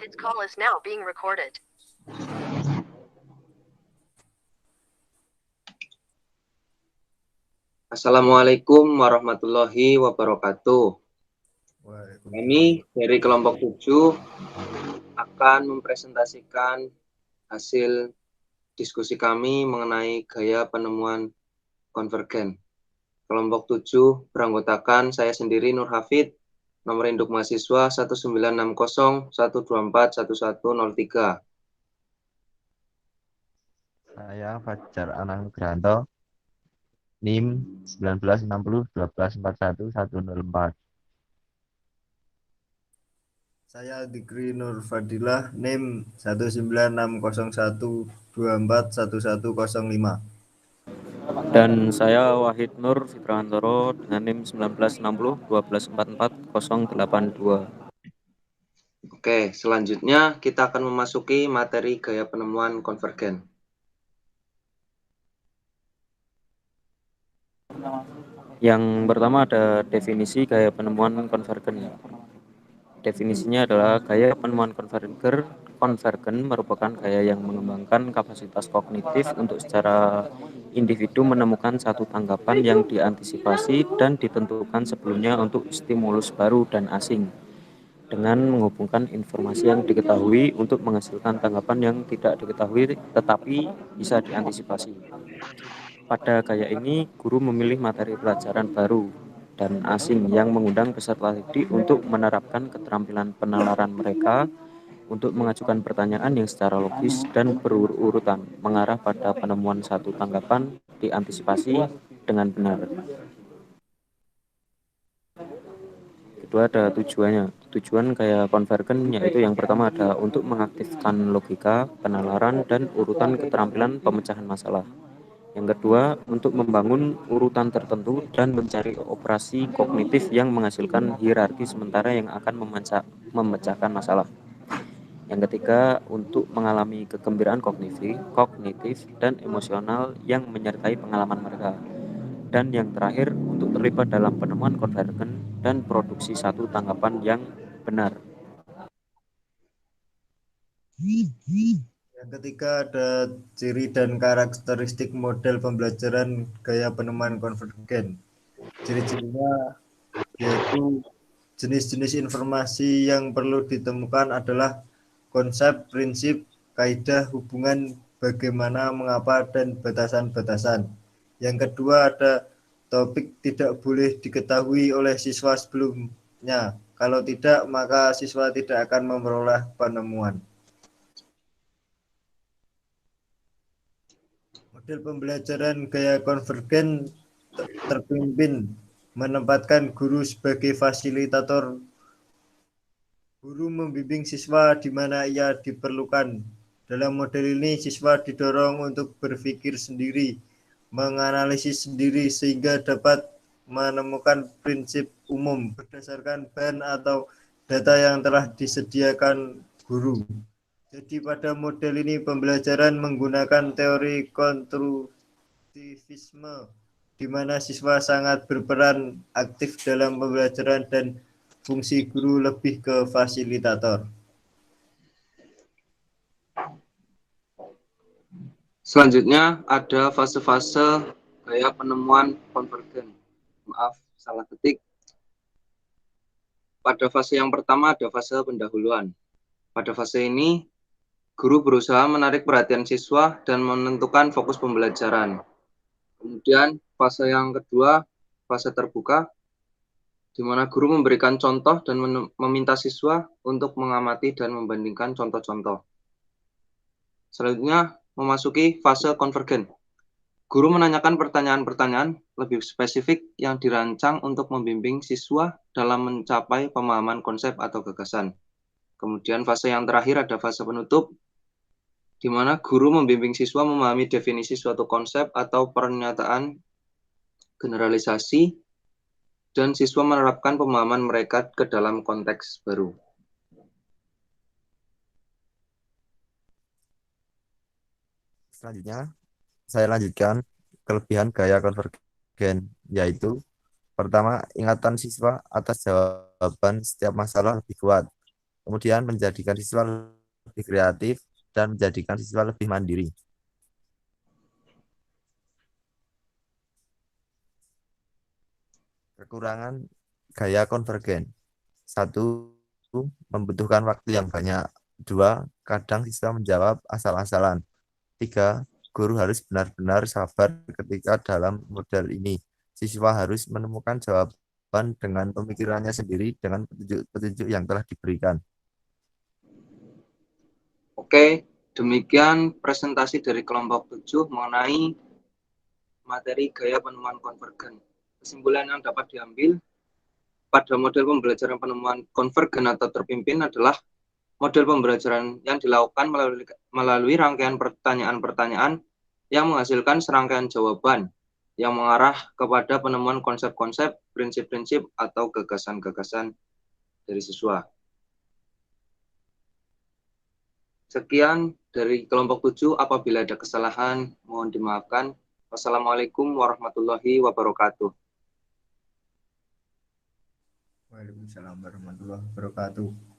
This call is now being recorded. Assalamualaikum warahmatullahi wabarakatuh. Kami dari kelompok 7 akan mempresentasikan hasil diskusi kami mengenai gaya penemuan konvergen. Kelompok 7 beranggotakan saya sendiri Nur Hafid, nomor induk mahasiswa 196012411103. Saya Fajar Anang Nugrahanto, NIM 196012411104. Saya Dikri Nur Fadilah, NIM 19601241105. Dan saya Wahid Nur Fitrahantoro dengan NIM 1960 1244082. Oke, selanjutnya kita akan memasuki materi gaya penemuan konvergen. Yang pertama ada definisi gaya penemuan konvergen. Definisinya adalah gaya penemuan konvergen merupakan gaya yang mengembangkan kapasitas kognitif untuk secara individu menemukan satu tanggapan yang diantisipasi dan ditentukan sebelumnya untuk stimulus baru dan asing, dengan menghubungkan informasi yang diketahui untuk menghasilkan tanggapan yang tidak diketahui tetapi bisa diantisipasi. Pada gaya ini, guru memilih materi pelajaran baru dan asing yang mengundang peserta didik untuk menerapkan keterampilan penalaran mereka untuk mengajukan pertanyaan yang secara logis dan berurutan mengarah pada penemuan satu tanggapan diantisipasi dengan benar. Kedua ada tujuannya. Tujuan gaya konvergen yaitu yang pertama ada untuk mengaktifkan logika, penalaran, dan urutan keterampilan pemecahan masalah. Yang kedua, untuk membangun urutan tertentu dan mencari operasi kognitif yang menghasilkan hierarki sementara yang akan memecahkan masalah. Yang ketiga, untuk mengalami kegembiraan kognitif dan emosional yang menyertai pengalaman mereka. Dan yang terakhir, untuk terlibat dalam penemuan konvergen dan produksi satu tanggapan yang benar. Yang ketiga ada ciri dan karakteristik model pembelajaran gaya penemuan konvergen. Ciri-cirinya yaitu jenis-jenis informasi yang perlu ditemukan adalah konsep, prinsip, kaidah, hubungan, bagaimana, mengapa, dan batasan-batasan. Yang kedua ada topik tidak boleh diketahui oleh siswa sebelumnya. Kalau tidak, maka siswa tidak akan memperoleh penemuan. Model pembelajaran gaya konvergen terpimpin menempatkan guru sebagai fasilitator. Guru membimbing siswa di mana ia diperlukan. Dalam model ini, siswa didorong untuk berpikir sendiri, menganalisis sendiri sehingga dapat menemukan prinsip umum berdasarkan bahan atau data yang telah disediakan guru. Jadi pada model ini pembelajaran menggunakan teori konstruktivisme di mana siswa sangat berperan aktif dalam pembelajaran dan fungsi guru lebih ke fasilitator. Selanjutnya ada fase-fase gaya penemuan konvergen. Maaf, salah ketik. Pada fase yang pertama ada fase pendahuluan. Pada fase ini, guru berusaha menarik perhatian siswa dan menentukan fokus pembelajaran. Kemudian fase yang kedua, fase terbuka, di mana guru memberikan contoh dan meminta siswa untuk mengamati dan membandingkan contoh-contoh. Selanjutnya memasuki fase konvergen. Guru menanyakan pertanyaan-pertanyaan lebih spesifik yang dirancang untuk membimbing siswa dalam mencapai pemahaman konsep atau gagasan. Kemudian fase yang terakhir ada fase penutup, di mana guru membimbing siswa memahami definisi suatu konsep atau pernyataan generalisasi, dan siswa menerapkan pemahaman mereka ke dalam konteks baru. Selanjutnya, saya lanjutkan kelebihan gaya konvergen, yaitu pertama, ingatan siswa atas jawaban setiap masalah lebih kuat. Kemudian menjadikan siswa lebih kreatif dan menjadikan siswa lebih mandiri. Kekurangan gaya konvergen. 1. Membutuhkan waktu yang banyak. 2. Kadang siswa menjawab asal-asalan. 3. Guru harus benar-benar sabar ketika dalam model ini. Siswa harus menemukan jawaban dengan pemikirannya sendiri dengan petunjuk-petunjuk yang telah diberikan. Oke, demikian presentasi dari kelompok 7 mengenai materi gaya penemuan konvergen. Kesimpulan yang dapat diambil pada model pembelajaran penemuan konvergen atau terpimpin adalah model pembelajaran yang dilakukan melalui rangkaian pertanyaan-pertanyaan yang menghasilkan serangkaian jawaban yang mengarah kepada penemuan konsep-konsep, prinsip-prinsip, atau gagasan-gagasan dari siswa. Sekian dari kelompok 7. Apabila ada kesalahan, mohon dimaafkan. Wassalamualaikum warahmatullahi wabarakatuh. Waalaikumsalam warahmatullahi wabarakatuh.